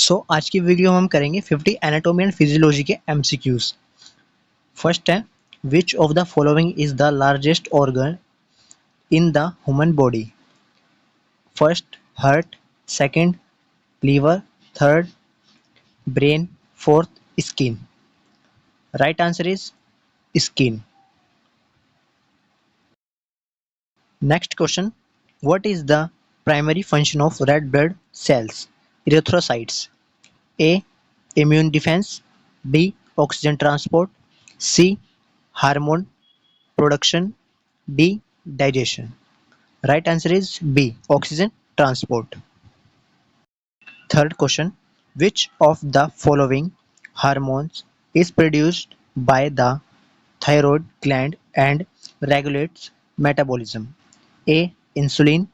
सो आज की वीडियो में हम करेंगे 50 एनाटॉमी एंड फिजियोलॉजी के एमसीक्यूज। फर्स्ट है, which of the following is the largest organ in the human body? First heart, second liver, third brain, fourth skin. Right answer is skin. Next question, what is the primary function of red blood cells erythrocytes? A immune defence, B oxygen transport, C hormone production, D digestion. Right answer is B oxygen transport. Third question, which of the following hormones is produced by the thyroid gland and regulates metabolism? A insulin,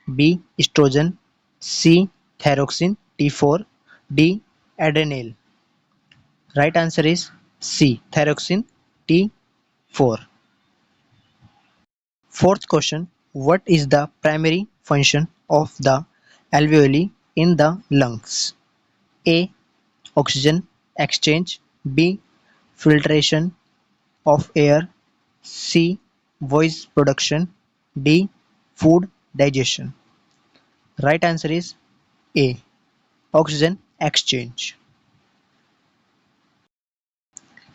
B estrogen, C thyroxine T4, D adrenal. Right answer is C thyroxine T4. Fourth question, what is the primary function of the alveoli in the lungs? A. Oxygen exchange, B. Filtration of air, C. Voice production, D. Food digestion. Right answer is A. Oxygen exchange.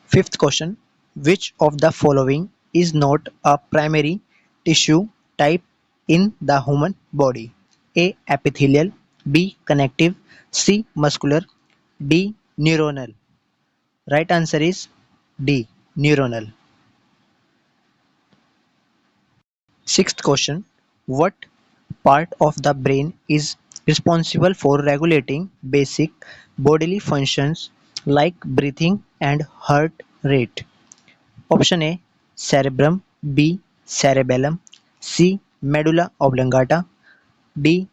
Fifth question, which of the following is not a primary tissue type in the human body? A. Epithelial, B. Connective, C. Muscular, D. Neuronal. Right answer is D. Neuronal. Sixth question, what part of the brain is responsible for regulating basic bodily functions like breathing and heart rate? Option A cerebrum, B cerebellum, C medulla oblongata, D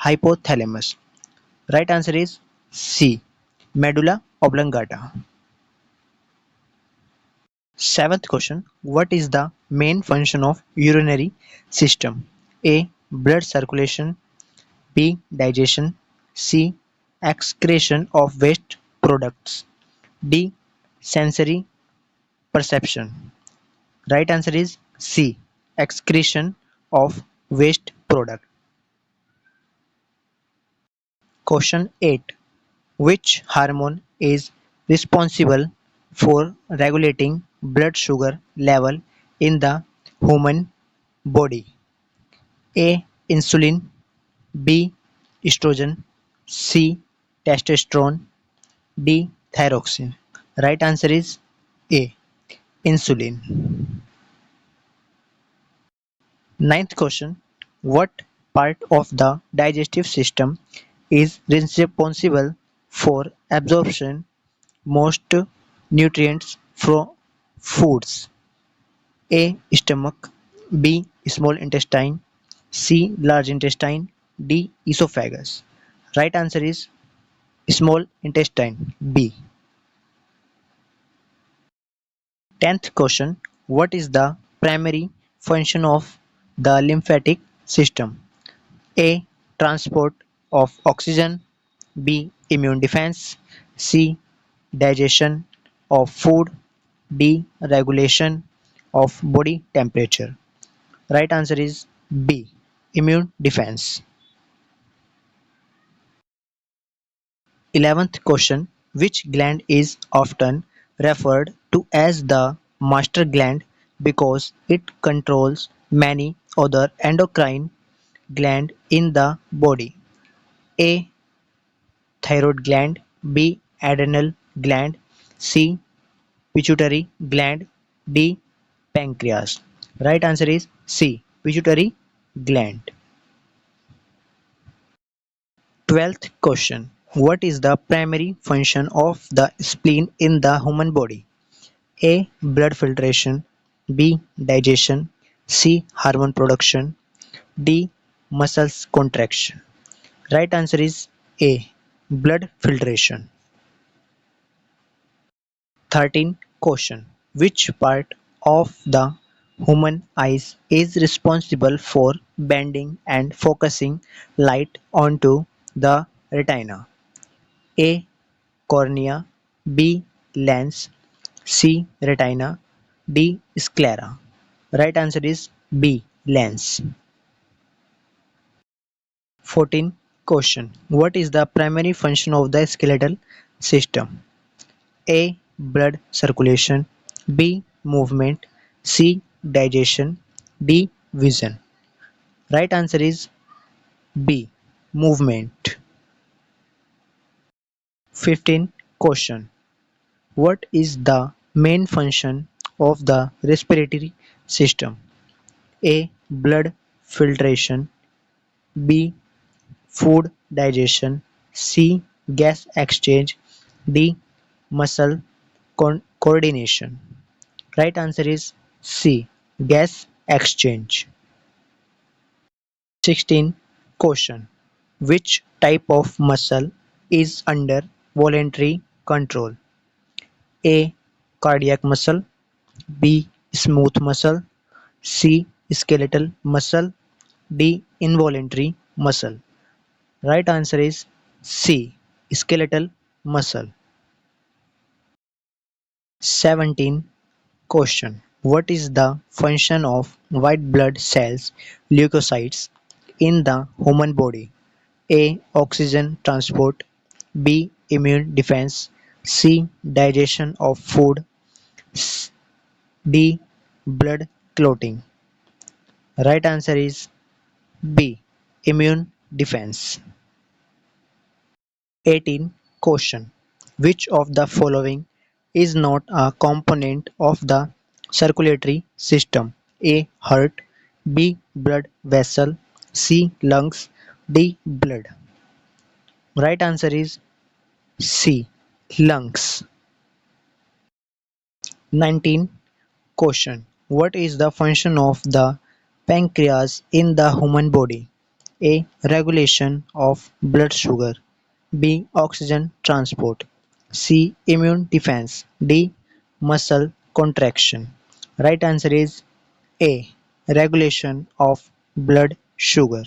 hypothalamus. Right answer is C medulla oblongata. Seventh question, what is the main function of urinary system? A blood circulation, B digestion, C excretion of waste products, D sensory perception. Right answer is C excretion of waste product. Question 8, which hormone is responsible for regulating blood sugar level in the human body? A. Insulin, B. Estrogen, C. Testosterone, D. Thyroxine. Right answer is A. Insulin. Ninth question, what part of the digestive system is responsible for absorption most nutrients from foods? A. Stomach, B. Small intestine, C. Large intestine, D. Esophagus. Right answer is small intestine, B. Tenth question, what is the primary function of the lymphatic system? A. Transport of oxygen, B. Immune defense, C. Digestion of food, D. Regulation of body temperature. Right answer is B. Immune defense. 11th question, which gland is often referred to as the master gland because it controls many other endocrine glands in the body? A. Thyroid gland, B. Adrenal gland, C. Pituitary gland, D. Pancreas. Right answer is C. Pituitary gland. 12th question, what is the primary function of the spleen in the human body? A. Blood filtration, B. Digestion, C. Hormone production, D. Muscles contraction. Right answer is A. Blood filtration. 13th question, which part of the human eyes is responsible for bending and focusing light onto the retina? A. Cornea, B. Lens, C. Retina, D. Sclera. Right answer is B. Lens. 14. Question. What is the primary function of the skeletal system? A. Blood circulation, B. Movement, C. Digestion, D. Vision. Right answer is B. Movement. 15. Question. What is the main function of the respiratory system? A. Blood filtration, B. Food digestion, C. Gas exchange, D. Muscle coordination. Right answer is C. Gas exchange. 16. Question. Which type of muscle is under voluntary control? A. Cardiac muscle, B. Smooth muscle, C. Skeletal muscle, D. Involuntary muscle. Right answer is C. Skeletal muscle. 17. Question. What is the function of white blood cells leukocytes in the human body? A. Oxygen transport, B. Immune defense, C. Digestion of food, D. Blood clotting. Right answer is B. Immune defense. 18. Question. Which of the following is not a component of the circulatory system? A. Heart, B. Blood vessel, C. Lungs, D. Blood. Right answer is C. Lungs. 19. Question. What is the function of the pancreas in the human body? A. Regulation of blood sugar, B. Oxygen transport, C. Immune defense, D. Muscle contraction. Right answer is A. Regulation of blood sugar.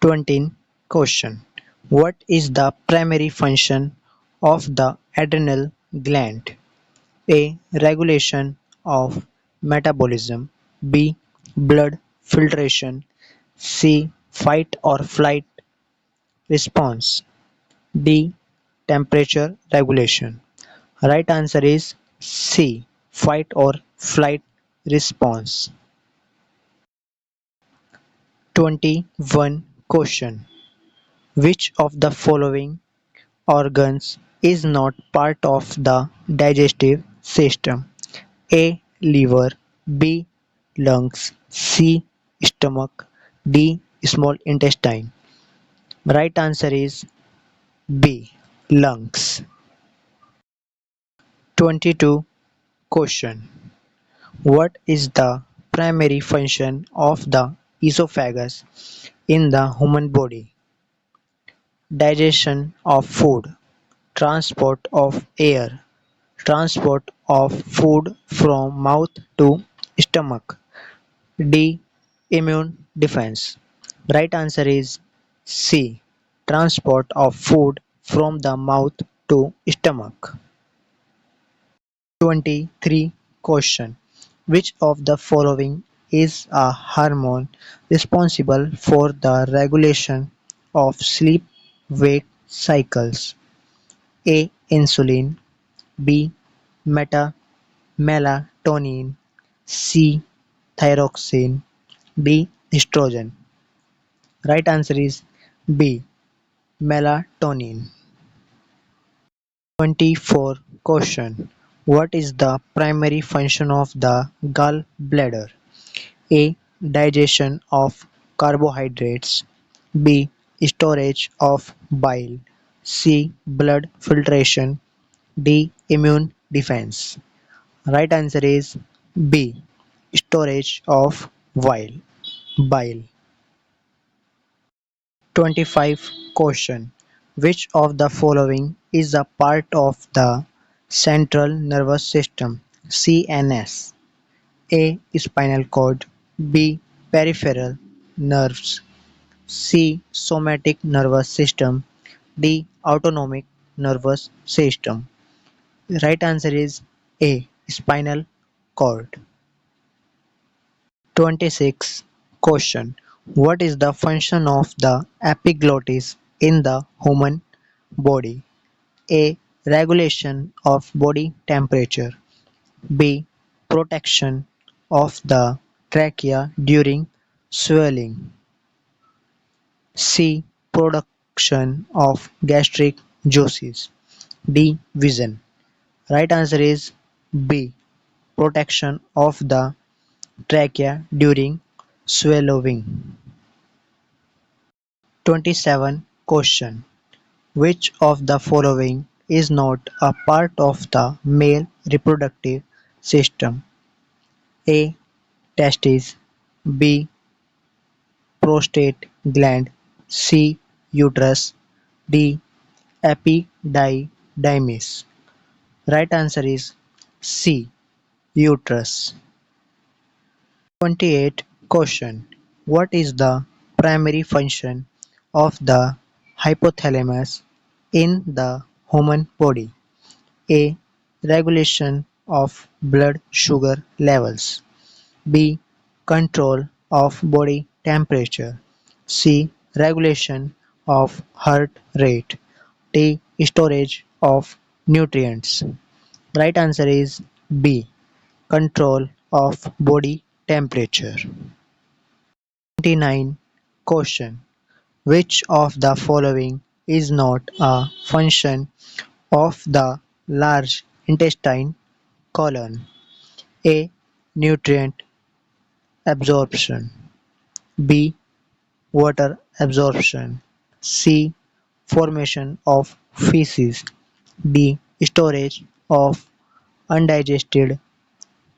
20. Question. What is the primary function of the adrenal gland? A. Regulation of metabolism, B. Blood filtration, C. Fight or flight response, D. Temperature regulation. Right answer is C. Fight or flight response. 21. Question. Which of the following organs is not part of the digestive system? A. Liver, B. Lungs, C. Stomach, D. Small intestine. Right answer is B. Lungs. 22. Question. What is the primary function of the esophagus in the human body? Digestion of food, transport of air, transport of food from mouth to stomach, D. Immune defense. Right answer is C. Transport of food from the mouth to stomach. 23. Question. Which of the following is a hormone responsible for the regulation of sleep-wake cycles? A. Insulin, B. Meta melatonin, C. Thyroxine, D. Estrogen. Right answer is B. Melatonin. 24. Question. What is the primary function of the gallbladder? A. Digestion of carbohydrates, B. Storage of bile, C. Blood filtration, D. Immune defense. Right answer is B. Storage of bile. 25. Question. Which of the following is a part of the central nervous system (CNS)? A. Spinal cord, B. Peripheral nerves, C. Somatic nervous system, D. Autonomic nervous system. Right answer is A. Spinal cord. 26. Question. What is the function of the epiglottis in the human body? A. Regulation of body temperature. B. Protection of the trachea during swelling. C. Production of gastric juices. D. Vision. Right answer is B. Protection of the trachea during swallowing. 27. Question. Which of the following is not a part of the male reproductive system? A. Testes. B. Prostate gland. C. Uterus. D. Epididymis. Right answer is C. Uterus. 28. Question. What is the primary function of the hypothalamus in the human body? A. Regulation of blood sugar levels. B. Control of body temperature. C. Regulation of heart rate. D. Storage of nutrients. Right answer is B. Control of body temperature. 29. Question. Which of the following is not a function of the large intestine colon? A. Nutrient absorption. B. Water absorption. C. Formation of feces. D. Storage of undigested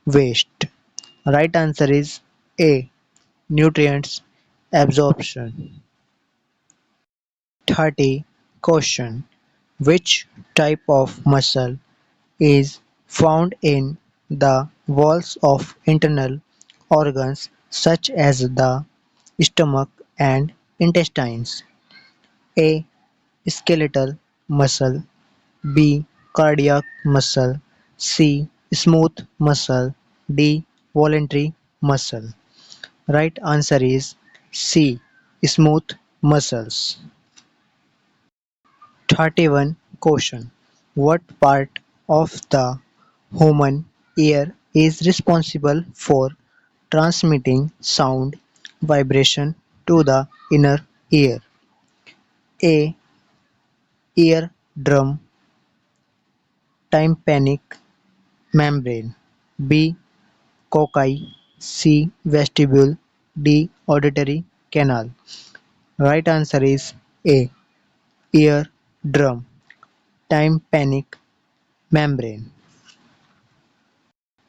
waste. Right answer is A. Nutrients absorption. 30. Question. Which type of muscle is found in the walls of internal organs such as the stomach and intestines? A. Skeletal muscle. B. Cardiac muscle. C. Smooth muscle. D. Voluntary muscle. Right answer is C. Smooth muscles. 31. Question. What part of the human ear is responsible for transmitting sound vibration to the inner ear? A. Eardrum tympanic membrane. B. Cocci. C. Vestibule. D. Auditory canal. Right answer is A. Eardrum tympanic membrane.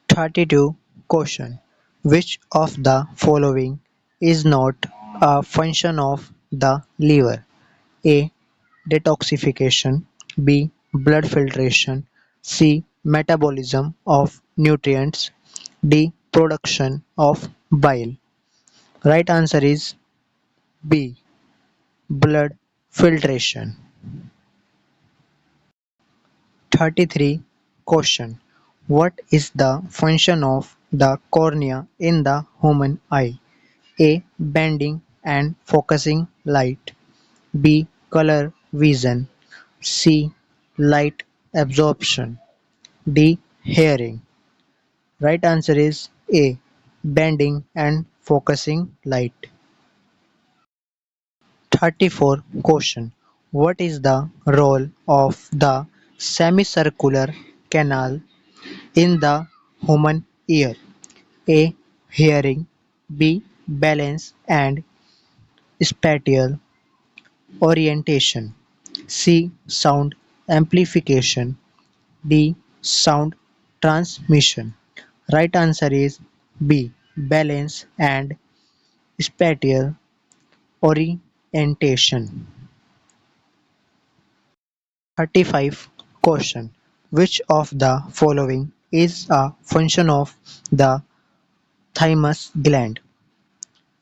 32. Question. Which of the following is not a function of the liver? A. Detoxification. B. Blood filtration. C. Metabolism of nutrients. D. Production of bile. Right answer is B. Blood filtration. 33. Question. What is the function of the cornea in the human eye? A. Bending and focusing light. B. Color vision. C. Light absorption. D. Hearing. Right answer is A. Bending and focusing light. 34. Question. What is the role of the semicircular canal in the human ear? A. Hearing. B. Balance and spatial orientation. C. Sound amplification. D. Sound transmission. Right answer is B. Balance and spatial orientation. 35. Question. Which of the following is a function of the thymus gland?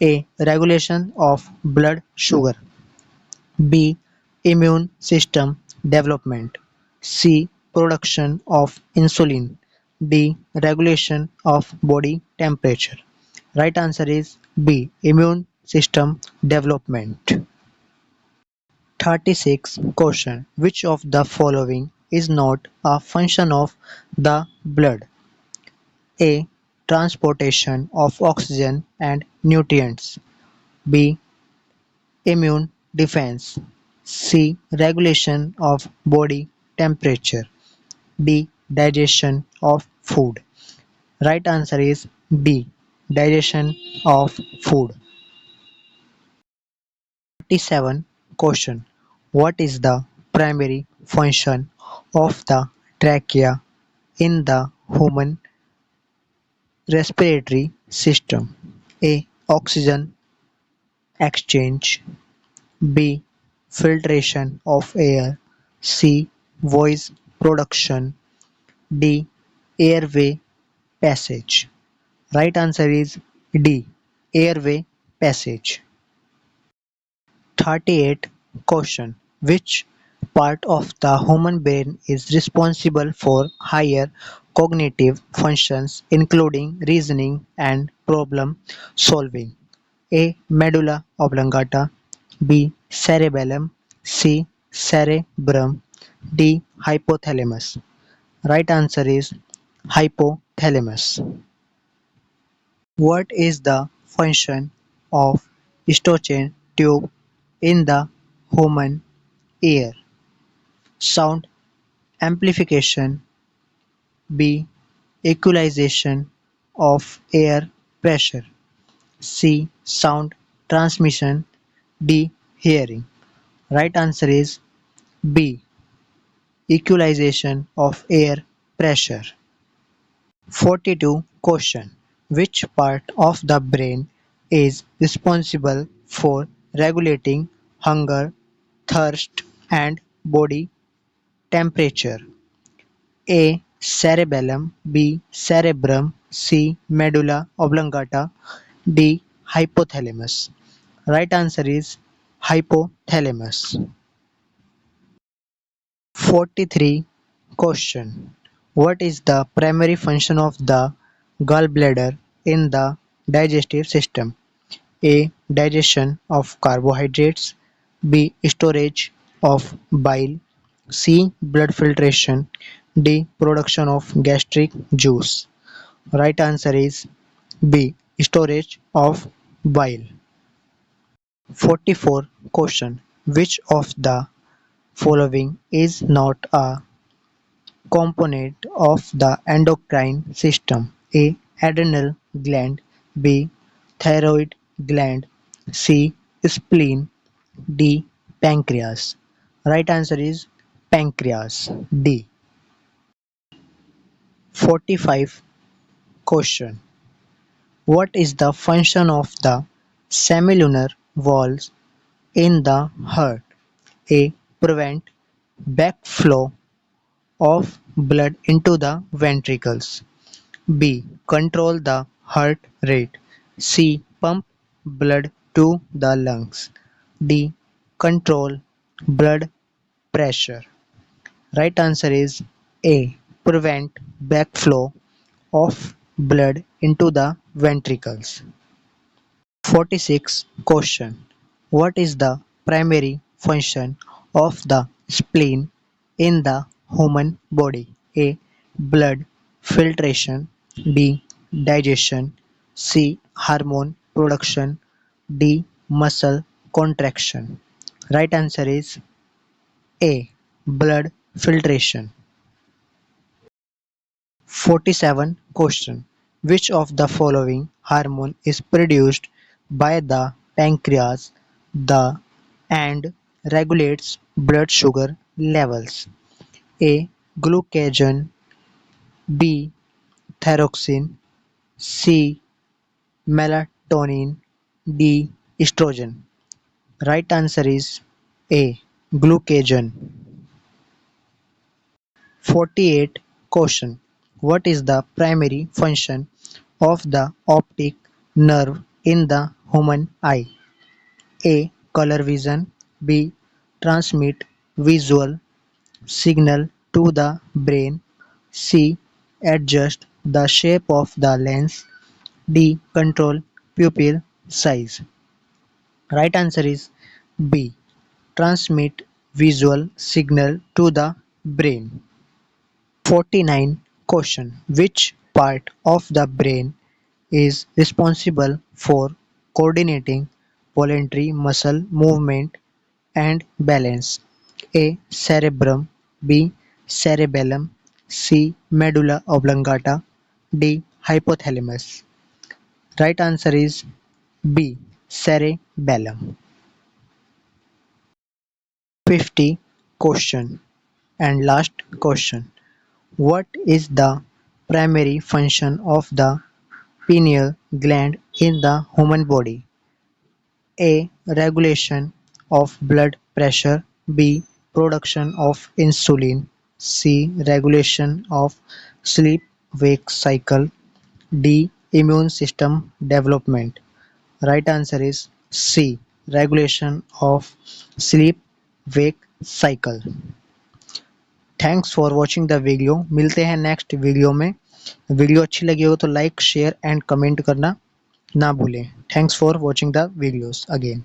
A. Regulation of blood sugar. B. Immune system development. C. Production of insulin. D. Regulation of body temperature. Right answer is B. Immune system development. 36 Question. Which of the following is not a function of the blood? A. Transportation of oxygen and nutrients. B. Immune defense. C. Regulation of body temperature. D. Digestion of food. Right answer is D. Digestion of food. 37 Question. What is the primary function of the trachea in the human respiratory system? A. Oxygen exchange. B. Filtration of air. C. Voice production. D. Airway passage. Right answer is D. Airway passage. 38 Question. Which part of the human brain is responsible for higher cognitive functions including reasoning and problem solving? A. Medulla oblongata. B. Cerebellum. C. Cerebrum. D. Hypothalamus. Right answer is hypothalamus. What is the function of Stochern tube in the human ear? Sound amplification. B. Equalization of air pressure. C. Sound transmission. D. Hearing. Right answer is B. Equalization of air pressure. 42 Question. Which part of the brain is responsible for regulating hunger, thirst, and body temperature? A. Cerebellum. B. Cerebrum. C. Medulla oblongata. D. Hypothalamus. Right answer is hypothalamus. 43 Question. What is the primary function of the gallbladder in the digestive system? A. Digestion of carbohydrates. B. Storage of bile. C. Blood filtration. D. Production of gastric juice. Right answer is B. Storage of bile. 44 Question. Which of the following is not a component of the endocrine system? A. Adrenal gland. B. Thyroid gland. C. Spleen. D. Pancreas. Right answer is pancreas. D. 45 Question. What is the function of the semilunar valves in the heart? A. Prevent backflow of blood into the ventricles. B. Control the heart rate. C. Pump blood to the lungs. D. Control blood pressure. Right answer is A. Prevent backflow of blood into the ventricles. 46 Question. What is the primary function of the spleen in the human body? A. Blood filtration. B. Digestion. C. Hormone production. D. Muscle contraction. Right answer is A. Blood filtration. 47 Question. Which of the following hormone is produced by the pancreas the and regulates blood sugar levels? A. Glucagon. B. Thyroxine. C. Melatonin. D. Estrogen. Right answer is A. Glucagon. 48 Question. What is the primary function of the optic nerve in the human eye? A. Color vision. B. transmit visual signal to the brain. C. Adjust the shape of the lens. D. Control pupil size. Right answer is B. Transmit visual signal to the brain. 49 question. Which part of the brain is responsible for coordinating voluntary muscle movement and balance? A. Cerebrum. B. Cerebellum. C. Medulla oblongata. D. Hypothalamus. Right answer is B. Cerebellum. 50 question and last question. What is the primary function of the pineal gland in the human body? A. Regulation of blood pressure. B. Production of insulin. C. Regulation of sleep-wake cycle. D. Immune system development. Right answer is C. Regulation of sleep-wake cycle. Thanks for watching the video. मिलते हैं next video में। Video अच्छी लगी हो तो like share and comment करना ना भूलें। Thanks for watching the videos again.